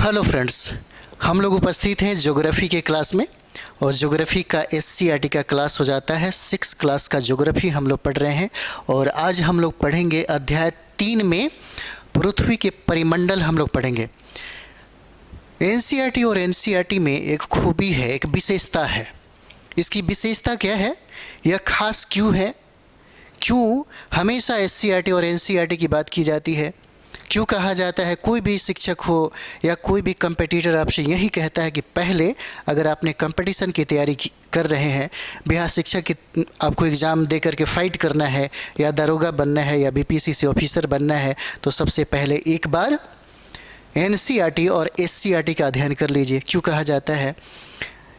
Hello friends, हम लोग उपस्थित हैं ज्योग्राफी के क्लास में। और ज्योग्राफी का एससीईआरटी का क्लास हो जाता है 6 क्लास का ज्योग्राफी हम लोग पढ़ रहे हैं। और आज हम लोग पढ़ेंगे अध्याय 3 में पृथ्वी के परिमंडल हम लोग पढ़ेंगे। एनसीईआरटी और एनसीईआरटी में एक खूबी है, एक विशेषता है। इसकी विशेषता क्या है, यह खास क्यों है, क्यों हमेशा एससीईआरटी और एनसीईआरटी की बात की जाती है, क्यों कहा जाता है, कोई भी शिक्षक हो या कोई भी कंपटीटर आपसे यही कहता है कि पहले अगर आपने कंपटीशन की तैयारी कर रहे हैं, बिहार शिक्षक की आपको एग्ज़ाम दे करके फ़ाइट करना है या दरोगा बनना है या बीपीएससी ऑफिसर बनना है, तो सबसे पहले एक बार एनसीईआरटी और एससीईआरटी का अध्ययन कर लीजिए। क्यों कहा जाता है,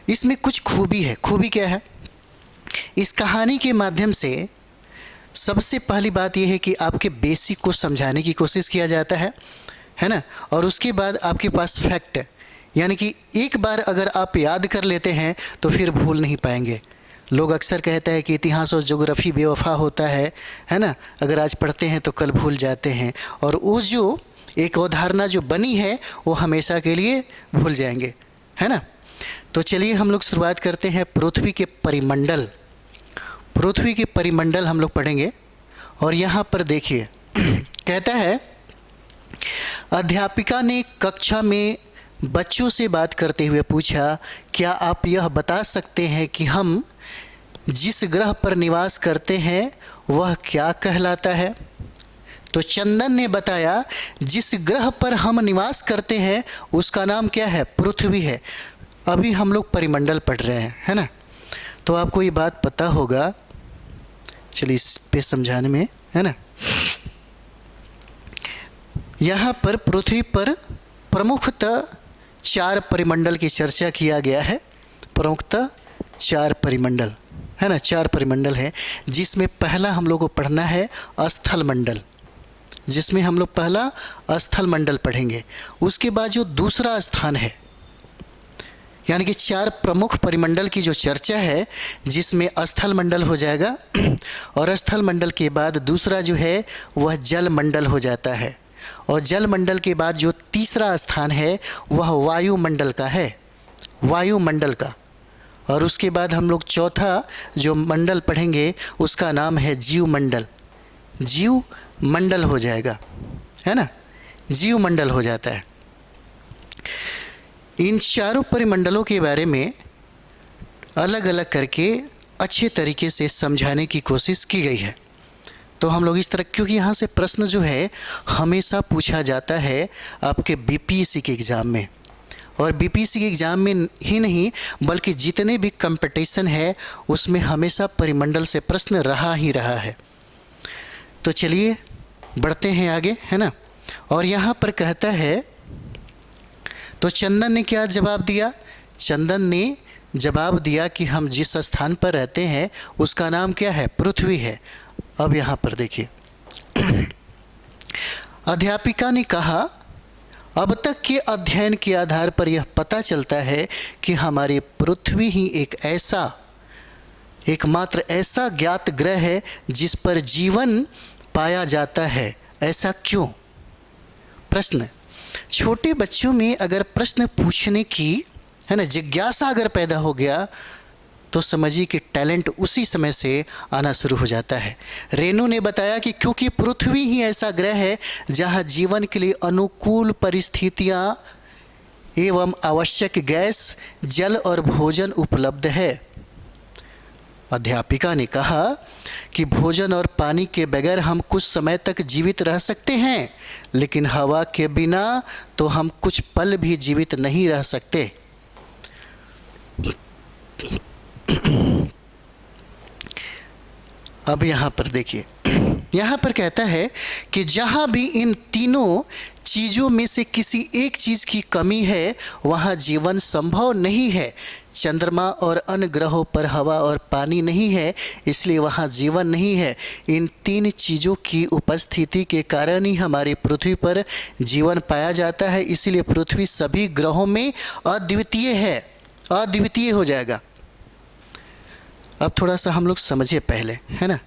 इसमें कुछ खूबी है। खूबी क्या है, इस कहानी के माध्यम से सबसे पहली बात यह है कि आपके बेसिक को समझाने की कोशिश किया जाता है ना। और उसके बाद आपके पास फैक्ट है, यानी कि एक बार अगर आप याद कर लेते हैं तो फिर भूल नहीं पाएंगे। लोग अक्सर कहते हैं कि इतिहास और ज्योग्राफी बेवफा होता है ना, अगर आज पढ़ते हैं तो कल भूल जाते हैं। और वो जो एक अवधारणा जो बनी है वो हमेशा के लिए भूल जाएंगे, है ना। तो चलिए हम लोग शुरुआत करते हैं। पृथ्वी के परिमंडल, पृथ्वी के परिमंडल हम लोग पढ़ेंगे। और यहाँ पर देखिए कहता है, अध्यापिका ने कक्षा में बच्चों से बात करते हुए पूछा, क्या आप यह बता सकते हैं कि हम जिस ग्रह पर निवास करते हैं वह क्या कहलाता है। तो चंदन ने बताया, जिस ग्रह पर हम निवास करते हैं उसका नाम क्या है, पृथ्वी है। अभी हम लोग परिमंडल पढ़ रहे हैं, है ना। तो आपको ये बात पता होगा, चलिए इस पे समझाने में, है ना। यहाँ पर पृथ्वी पर प्रमुखतः 4 परिमंडल की चर्चा किया गया है। प्रमुखतः 4 परिमंडल, है ना, 4 परिमंडल है, जिसमें पहला हम लोग को पढ़ना है स्थल मंडल, जिसमें हम लोग पहला स्थल मंडल पढ़ेंगे। उसके बाद जो दूसरा स्थान है, यानी कि 4 प्रमुख परिमंडल की जो चर्चा है, जिसमें स्थल मंडल हो जाएगा। और स्थल मंडल के बाद दूसरा जो है वह जल मंडल हो जाता है। और जल मंडल के बाद जो तीसरा स्थान है वह वायुमंडल का है, वायुमंडल का। और उसके बाद हम लोग चौथा जो मंडल पढ़ेंगे उसका नाम है जीव मंडल, जीव मंडल हो जाएगा, है ना, जीव मंडल हो जाता है। इन 4 परिमंडलों के बारे में अलग अलग करके अच्छे तरीके से समझाने की कोशिश की गई है। तो हम लोग इस तरह, क्योंकि यहाँ से प्रश्न जो है हमेशा पूछा जाता है आपके बीपीएससी के एग्ज़ाम में। और बीपीएससी के एग्ज़ाम में ही नहीं बल्कि जितने भी कंपटीशन है उसमें हमेशा परिमंडल से प्रश्न रहा ही रहा है। तो चलिए बढ़ते हैं आगे, है ना। और यहाँ पर कहता है, तो चंदन ने क्या जवाब दिया, चंदन ने जवाब दिया कि हम जिस स्थान पर रहते हैं उसका नाम क्या है, पृथ्वी है। अब यहाँ पर देखिए, अध्यापिका ने कहा, अब तक के अध्ययन के आधार पर यह पता चलता है कि हमारी पृथ्वी ही एकमात्र ऐसा ज्ञात ग्रह है जिस पर जीवन पाया जाता है। ऐसा क्यों। प्रश्न, छोटे बच्चों में अगर प्रश्न पूछने की, है ना, जिज्ञासा अगर पैदा हो गया तो समझिए कि टैलेंट उसी समय से आना शुरू हो जाता है। रेणु ने बताया कि क्योंकि पृथ्वी ही ऐसा ग्रह है जहां जीवन के लिए अनुकूल परिस्थितियां एवं आवश्यक गैस, जल और भोजन उपलब्ध है। अध्यापिका ने कहा कि भोजन और पानी के बगैर हम कुछ समय तक जीवित रह सकते हैं, लेकिन हवा के बिना तो हम कुछ पल भी जीवित नहीं रह सकते। अब यहाँ पर देखिए, यहाँ पर कहता है कि जहाँ भी इन तीनों चीज़ों में से किसी एक चीज़ की कमी है वहाँ जीवन संभव नहीं है। चंद्रमा और अन्य ग्रहों पर हवा और पानी नहीं है, इसलिए वहाँ जीवन नहीं है। इन 3 चीज़ों की उपस्थिति के कारण ही हमारी पृथ्वी पर जीवन पाया जाता है, इसलिए पृथ्वी सभी ग्रहों में अद्वितीय है, अद्वितीय हो जाएगा। अब थोड़ा सा हम लोग समझिए पहले, है ना।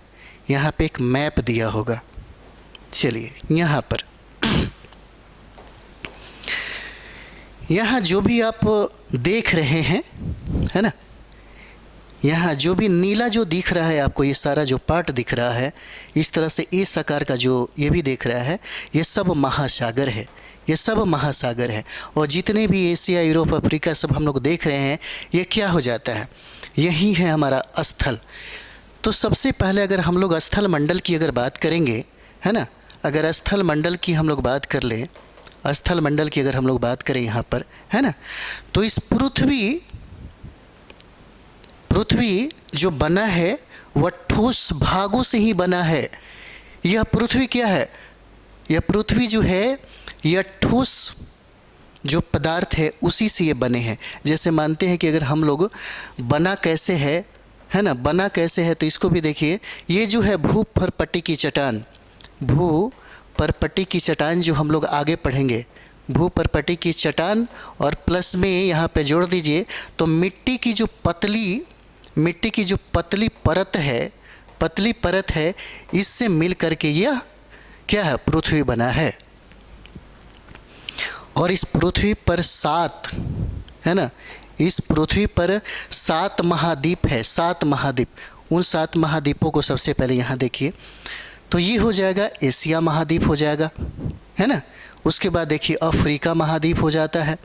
यहाँ पे एक मैप दिया होगा, चलिए यहाँ पर यहाँ जो भी आप देख रहे हैं, है ना, यहाँ जो भी नीला जो दिख रहा है आपको, ये सारा जो पार्ट दिख रहा है, इस तरह से इस आकार का जो ये भी दिख रहा है, ये सब महासागर है, ये सब महासागर है। और जितने भी एशिया, यूरोप, अफ्रीका सब हम लोग देख रहे हैं, ये क्या हो जाता है, यही है हमारा स्थल। तो सबसे पहले अगर हम लोग स्थल मंडल की अगर बात करेंगे, है ना, अगर स्थल मंडल की हम लोग बात कर लें, स्थल मंडल की अगर हम लोग बात करें यहाँ पर, है ना, तो इस पृथ्वी जो बना है वह ठोस भागों से ही बना है। यह पृथ्वी क्या है, यह पृथ्वी जो है यह ठोस जो पदार्थ है उसी से ये बने हैं। जैसे मानते हैं कि अगर हम लोग बना कैसे है ना, बना कैसे है, तो इसको भी देखिए, ये जो है भूपर्पट्टी की चट्टान, भूपर्पट्टी की चट्टान जो हम लोग आगे पढ़ेंगे, भूपर्पट्टी की चट्टान और प्लस में यहाँ पे जोड़ दीजिए तो मिट्टी की जो पतली परत है, इससे मिल करके यह क्या है, पृथ्वी बना है। और इस पृथ्वी पर 7, है ना, इस पृथ्वी पर 7 महाद्वीप है, 7 महाद्वीप। उन 7 महाद्वीपों को सबसे पहले यहाँ देखिए, तो ये हो जाएगा एशिया महाद्वीप हो जाएगा, है ना। उसके बाद देखिए अफ्रीका महाद्वीप हो जाता है,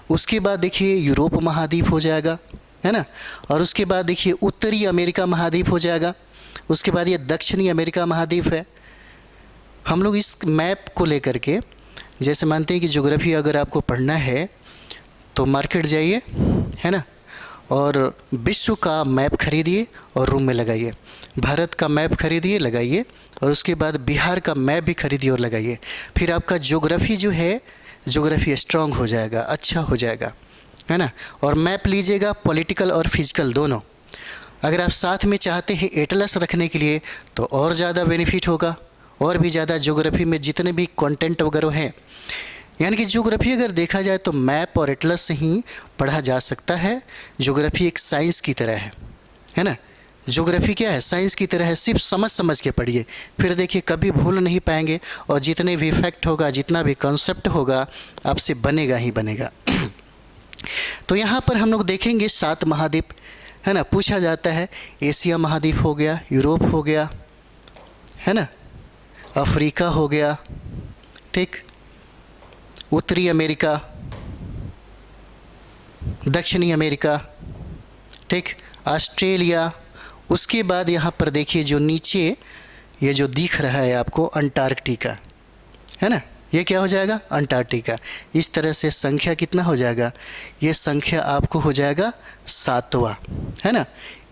उसके बाद देखिए यूरोप महाद्वीप हो जाएगा, है ना, और उसके बाद देखिए उत्तरी अमेरिका महाद्वीप हो जाएगा, उसके बाद ये दक्षिणी अमेरिका महाद्वीप है। हम लोग इस मैप को लेकर के, जैसे मानते हैं कि ज्योग्राफी अगर आपको पढ़ना है तो मार्केट जाइए, है ना, और विश्व का मैप खरीदिए और रूम में लगाइए, भारत का मैप खरीदिए लगाइए, और उसके बाद बिहार का मैप भी खरीदिए और लगाइए। फिर आपका ज्योग्राफी जो है, ज्योग्राफी स्ट्रांग हो जाएगा, अच्छा हो जाएगा, है ना। और मैप लीजिएगा पॉलिटिकल और फिजिकल दोनों। अगर आप साथ में चाहते हैं एटलस रखने के लिए तो और ज़्यादा बेनिफिट होगा, और भी ज़्यादा ज्योग्राफी में जितने भी कंटेंट वगैरह हैं, यानी कि ज्योग्राफी अगर देखा जाए तो मैप और एटलस से ही पढ़ा जा सकता है। ज्योग्राफी एक साइंस की तरह है ना। ज्योग्राफी क्या है, साइंस की तरह है, सिर्फ समझ के पढ़िए, फिर देखिए कभी भूल नहीं पाएंगे, और जितने भी फैक्ट होगा, जितना भी कॉन्सेप्ट होगा, आपसे बनेगा ही बनेगा। तो यहाँ पर हम लोग देखेंगे 7 महाद्वीप, है ना। पूछा जाता है एशिया महाद्वीप हो गया, यूरोप हो गया, है ना, अफ्रीका हो गया, ठीक, उत्तरी अमेरिका, दक्षिणी अमेरिका, ठीक, ऑस्ट्रेलिया। उसके बाद यहाँ पर देखिए जो नीचे ये जो दिख रहा है आपको अंटार्कटिका, है ना, ये क्या हो जाएगा, अंटार्कटिका। इस तरह से संख्या कितना हो जाएगा, ये संख्या आपको हो जाएगा 7वां, है ना।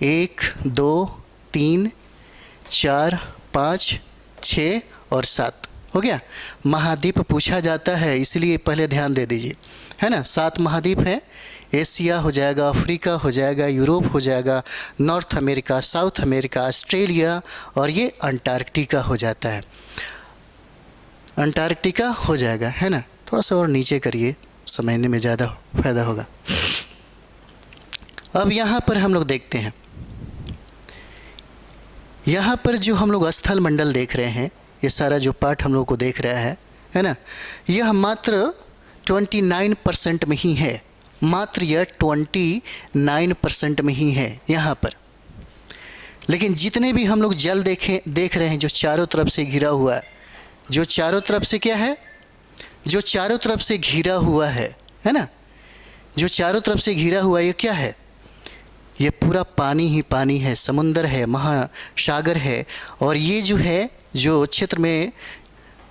1 2 3 4 5 6 और 7 हो गया। महाद्वीप पूछा जाता है इसलिए पहले ध्यान दे दीजिए, है ना। 7 महाद्वीप है, एशिया हो जाएगा, अफ्रीका हो जाएगा, यूरोप हो जाएगा, north America, south America, Australia, और ये अंटार्कटिका हो जाता है, अंटार्कटिका हो जाएगा, है ना। थोड़ा सा और नीचे करिए, समझने में ज़्यादा फायदा होगा। अब यहाँ पर हम लोग देखते हैं, यहाँ पर जो हम लोग स्थल मंडल देख रहे हैं, ये सारा जो पार्ट हम लोग को देख रहा है ना, यह मात्र 29% में ही है, मात्र यह 29% में ही है यहाँ पर। लेकिन जितने भी हम लोग जल देख रहे हैं जो चारों तरफ से घिरा हुआ है, जो चारों तरफ से क्या है, जो चारों तरफ से घिरा हुआ है ना, जो चारों तरफ से घिरा हुआ ये क्या है, ये पूरा पानी ही पानी है, समुंदर है, महासागर है। और ये जो है, जो क्षेत्र में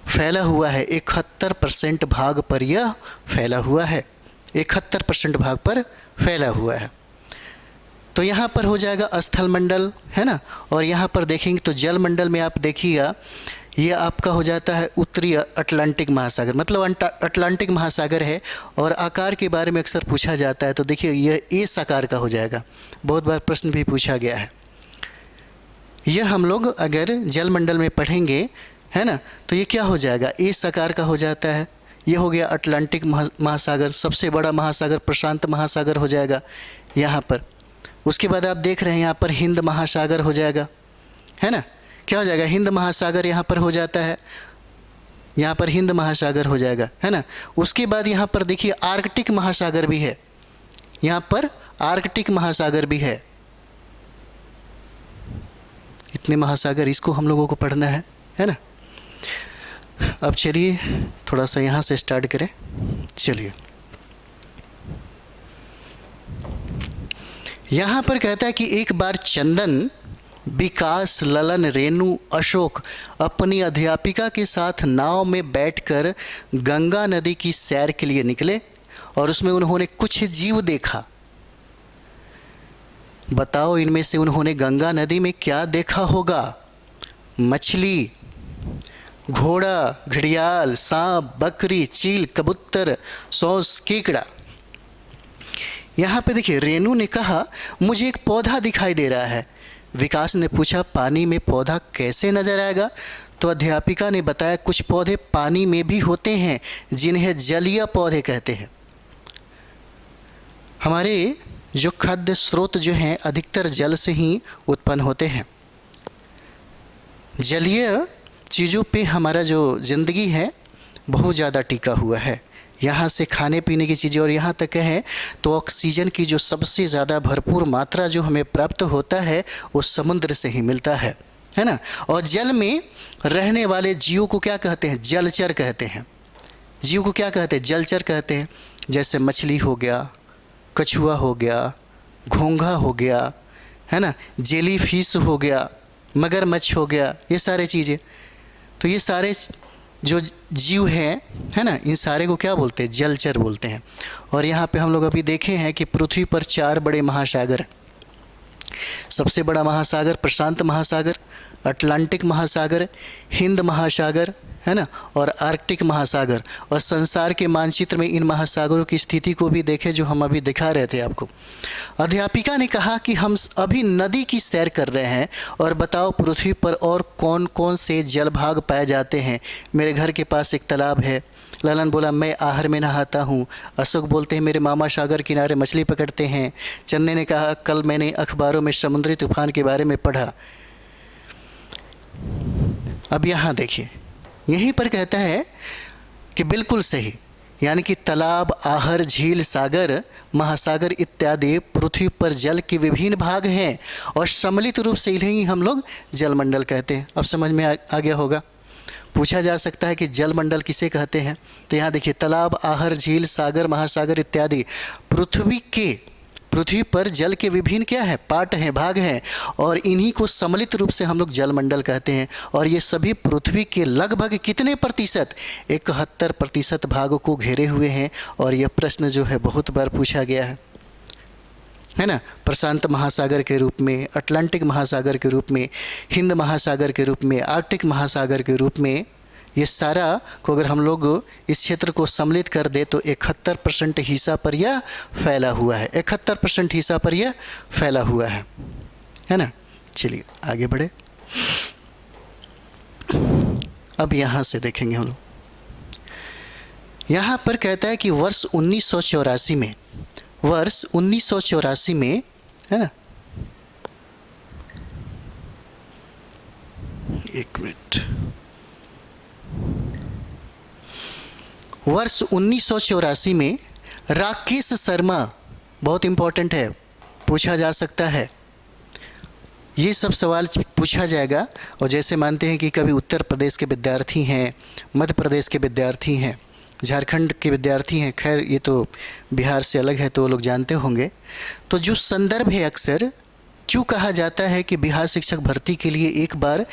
फैला हुआ है, 71% भाग पर यह फैला हुआ है, 71% भाग पर फैला हुआ है। तो यहाँ पर हो जाएगा स्थल मंडल, है ना। और यहाँ पर देखेंगे तो जल मंडल में आप देखिएगा, ये आपका हो जाता है उत्तरी अटलांटिक महासागर, मतलब अटलांटिक महासागर है। और आकार के बारे में अक्सर पूछा जाता है, तो देखिए यह एस आकार का हो जाएगा, बहुत बार प्रश्न भी पूछा गया है। यह हम लोग अगर जल मंडल में पढ़ेंगे, है ना, तो ये क्या हो जाएगा, एस आकार का हो जाता है। ये हो गया अटलांटिक महासागर, सबसे बड़ा महासागर प्रशांत महासागर हो जाएगा यहाँ पर। उसके बाद आप देख रहे हैं यहाँ पर हिंद महासागर हो जाएगा, है ना, क्या हो जाएगा, हिंद महासागर यहाँ पर हो जाता है। यहाँ पर हिंद महासागर हो जाएगा, है ना। उसके बाद यहाँ पर देखिए आर्कटिक महासागर भी है, यहाँ पर आर्कटिक महासागर भी है। इतने महासागर, इसको हम लोगों को पढ़ना है ना। अब चलिए थोड़ा सा यहाँ से स्टार्ट करें। चलिए यहाँ पर कहता है कि एक बार चंदन, विकास, ललन, रेणु, अशोक अपनी अध्यापिका के साथ नाव में बैठकर गंगा नदी की सैर के लिए निकले और उसमें उन्होंने कुछ जीव देखा। बताओ इनमें से उन्होंने गंगा नदी में क्या देखा होगा? मछली, घोड़ा, घड़ियाल, सांप, बकरी, चील, कबूतर, सौंस, केकड़ा। यहाँ पे देखिए रेणु ने कहा मुझे एक पौधा दिखाई दे रहा है। विकास ने पूछा पानी में पौधा कैसे नजर आएगा? तो अध्यापिका ने बताया कुछ पौधे पानी में भी होते हैं जिन्हें जलीय पौधे कहते हैं। हमारे जो खाद्य स्रोत जो हैं अधिकतर जल से ही उत्पन्न होते हैं। जलीय चीज़ों पे हमारा जो ज़िंदगी है बहुत ज़्यादा टिका हुआ है। यहाँ से खाने पीने की चीज़ें और यहाँ तक कहें तो ऑक्सीजन की जो सबसे ज़्यादा भरपूर मात्रा जो हमें प्राप्त होता है वो समुद्र से ही मिलता है ना। और जल में रहने वाले जीवों को क्या कहते हैं? जलचर कहते हैं। जीव को क्या कहते हैं? जलचर कहते हैं। जैसे मछली हो गया, कछुआ हो गया, घोंघा हो गया, है ना, जेली फिश हो गया, मगरमच्छ हो गया, ये सारे चीज़ें। तो ये सारे जो जीव हैं, है ना, इन सारे को क्या बोलते हैं? जलचर बोलते हैं। और यहाँ पे हम लोग अभी देखे हैं कि पृथ्वी पर 4 बड़े महासागर। सबसे बड़ा महासागर प्रशांत महासागर, अटलांटिक महासागर, हिंद महासागर, है ना, और आर्कटिक महासागर। और संसार के मानचित्र में इन महासागरों की स्थिति को भी देखें जो हम अभी दिखा रहे थे आपको। अध्यापिका ने कहा कि हम अभी नदी की सैर कर रहे हैं और बताओ पृथ्वी पर और कौन कौन से जलभाग पाए जाते हैं? मेरे घर के पास एक तालाब है। ललन बोला मैं आहर में नहाता हूँ। अशोक बोलते हैं मेरे मामा सागर किनारे मछली पकड़ते हैं। चन्ने ने कहा कल मैंने अखबारों में समुद्री तूफान के बारे में पढ़ा। अब यहाँ देखिए, यहीं पर कहता है कि बिल्कुल सही, यानी कि तालाब, आहर, झील, सागर, महासागर इत्यादि पृथ्वी पर जल के विभिन्न भाग हैं और सम्मिलित रूप से इन्हें ही हम लोग जलमंडल कहते हैं। अब समझ में आ गया होगा। पूछा जा सकता है कि जलमंडल किसे कहते हैं? तो यहाँ देखिए तालाब, आहर, झील, सागर, महासागर इत्यादि पृथ्वी पर जल के विभिन्न क्या है? पार्ट हैं, भाग हैं, और इन्हीं को सम्मिलित रूप से हम लोग जलमंडल कहते हैं। और ये सभी पृथ्वी के लगभग कितने प्रतिशत? 71% भागों को घेरे हुए हैं। और यह प्रश्न जो है बहुत बार पूछा गया है ना। प्रशांत महासागर के रूप में, अटलांटिक महासागर के रूप में, हिंद महासागर के रूप में, आर्कटिक महासागर के रूप में, ये सारा को अगर हम लोग इस क्षेत्र को सम्मिलित कर दे तो 71% हिस्सा पर यह फैला हुआ है। 71% हिस्सा पर यह फैला हुआ है ना। चलिए आगे बढ़े। अब यहाँ से देखेंगे हम लोग। यहाँ पर कहता है कि वर्ष 1984 में, है ना, एक मिनट, वर्ष 1984 में राकेश शर्मा, बहुत इंपॉर्टेंट है, पूछा जा सकता है। ये सब सवाल पूछा जाएगा। और जैसे मानते हैं कि कभी उत्तर प्रदेश के विद्यार्थी हैं, मध्य प्रदेश के विद्यार्थी हैं, झारखंड के विद्यार्थी हैं, खैर ये तो बिहार से अलग है तो वो लोग जानते होंगे। तो जो संदर्भ है, अक्सर क्यों कहा जाता है कि बिहार शिक्षक भर्ती के लिए एक बार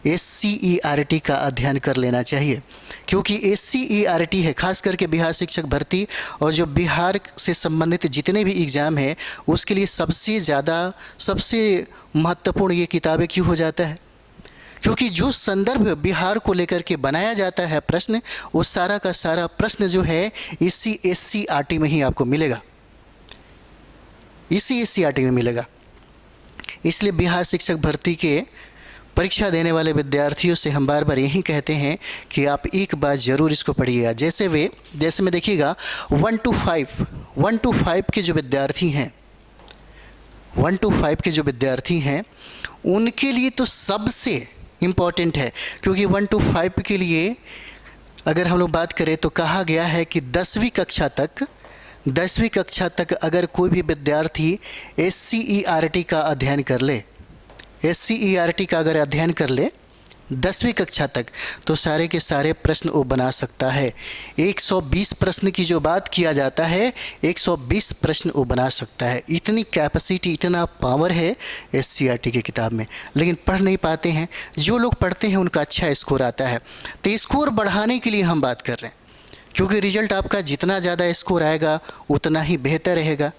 SCERT का अध्ययन कर लेना चाहिए? क्योंकि SCERT है खास करके बिहार शिक्षक भर्ती, और जो बिहार से संबंधित जितने भी एग्ज़ाम हैं उसके लिए सबसे महत्वपूर्ण ये किताबें क्यों हो जाता है? क्योंकि जो संदर्भ बिहार को लेकर के बनाया जाता है प्रश्न, वो सारा का सारा प्रश्न जो है इसी SCERT में ही आपको मिलेगा, इसी SCERT में मिलेगा। इसलिए बिहार शिक्षक भर्ती के परीक्षा देने वाले विद्यार्थियों से हम बार बार यही कहते हैं कि आप एक बार ज़रूर इसको पढ़िएगा। जैसे में देखिएगा 1 to 5 के जो विद्यार्थी हैं, 1 to 5 के जो विद्यार्थी हैं उनके लिए तो सबसे इम्पॉर्टेंट है। क्योंकि 1 to 5 के लिए अगर हम लोग बात करें तो कहा गया है कि 10वीं कक्षा तक अगर कोई भी विद्यार्थी SCERT का अध्ययन कर ले, SCERT का अगर अध्ययन कर ले 10वीं कक्षा तक, तो सारे के सारे प्रश्न वो बना सकता है। 120 प्रश्न की जो बात किया जाता है, 120 प्रश्न वो बना सकता है। इतनी कैपेसिटी, इतना पावर है SCERT की किताब में, लेकिन पढ़ नहीं पाते हैं। जो लोग पढ़ते हैं उनका अच्छा स्कोर आता है। तो स्कोर बढ़ाने के लिए हम बात कर रहे हैं, क्योंकि रिजल्ट आपका जितना ज़्यादा स्कोर आएगा उतना ही बेहतर रहेगा।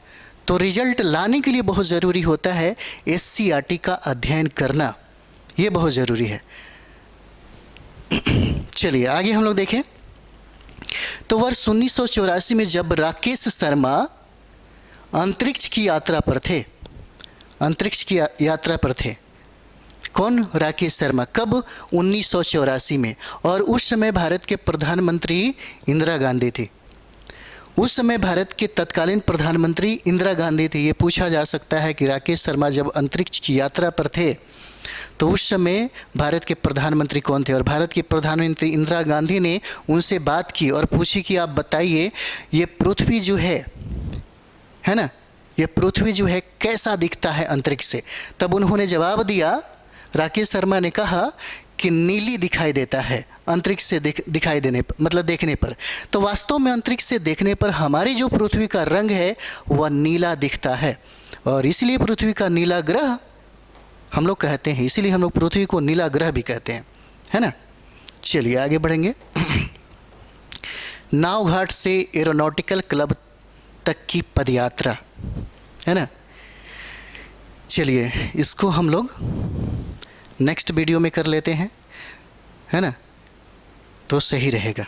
तो रिजल्ट लाने के लिए बहुत ज़रूरी होता है SCERT का अध्ययन करना, ये बहुत ज़रूरी है। चलिए आगे हम लोग देखें तो वर्ष 1984 में जब राकेश शर्मा अंतरिक्ष की यात्रा पर थे, कौन? राकेश शर्मा। कब? 1984 में। और उस समय भारत के प्रधानमंत्री इंदिरा गांधी थी। उस समय भारत के तत्कालीन प्रधानमंत्री इंदिरा गांधी थी। ये पूछा जा सकता है कि राकेश शर्मा जब अंतरिक्ष की यात्रा पर थे तो उस समय भारत के प्रधानमंत्री कौन थे? और भारत की प्रधानमंत्री इंदिरा गांधी ने उनसे बात की और पूछी कि आप बताइए ये पृथ्वी जो है ना, ये पृथ्वी जो है कैसा दिखता है अंतरिक्ष से? तब उन्होंने जवाब दिया, राकेश शर्मा ने कहा कि नीली दिखाई देता है अंतरिक्ष से दिखाई देने पर, मतलब देखने पर। तो वास्तव में अंतरिक्ष से देखने पर हमारी जो पृथ्वी का रंग है वह नीला दिखता है, और इसलिए पृथ्वी का नीला ग्रह हम लोग कहते हैं, इसीलिए हम लोग पृथ्वी को नीला ग्रह भी कहते हैं, है ना। चलिए आगे बढ़ेंगे। नावघाट से एरोनॉटिकल क्लब तक की पदयात्रा, है ना। चलिए इसको हम लोग नेक्स्ट वीडियो में कर लेते हैं, है ना, तो सही रहेगा।